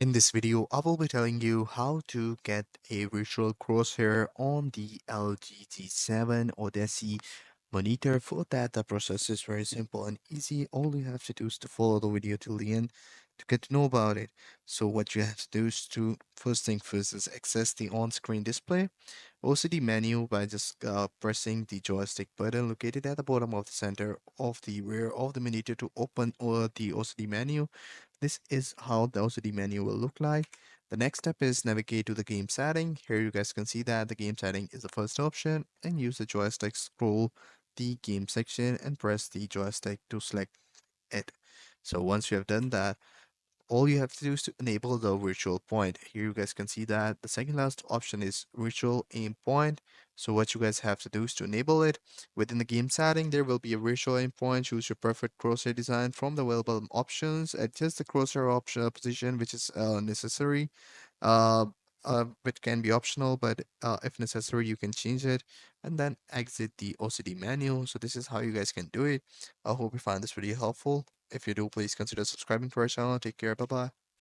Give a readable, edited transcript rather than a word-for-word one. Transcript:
In this video, I will be telling you how to get a virtual crosshair on the LG G7 Odyssey monitor. For that, the process is very simple and easy. All you have to do is to follow the video till the end to get to know about it. So what you have to do is to, first thing first, is access the on-screen display OCD menu by just pressing the joystick button located at the bottom of the center of the rear of the monitor to open the OCD menu. This is how the OCD menu will look like. The next step is navigate to the game setting. Here you guys can see that the game setting is the first option, and use the joystick scroll the game section and press the joystick to select it. So once you have done that, all you have to do is to enable the virtual point. Here you guys can see that the second last option is virtual aim point. So what you guys have to do is to enable it. Within the game setting, there will be a virtual aim point. Choose your preferred crosshair design from the available options. Adjust the crosshair option position, which is necessary. Uh, which can be optional, but if necessary, you can change it. And then exit the OCD menu. So this is how you guys can do it. I hope you find this video helpful. If you do, please consider subscribing to our channel. Take care. Bye bye.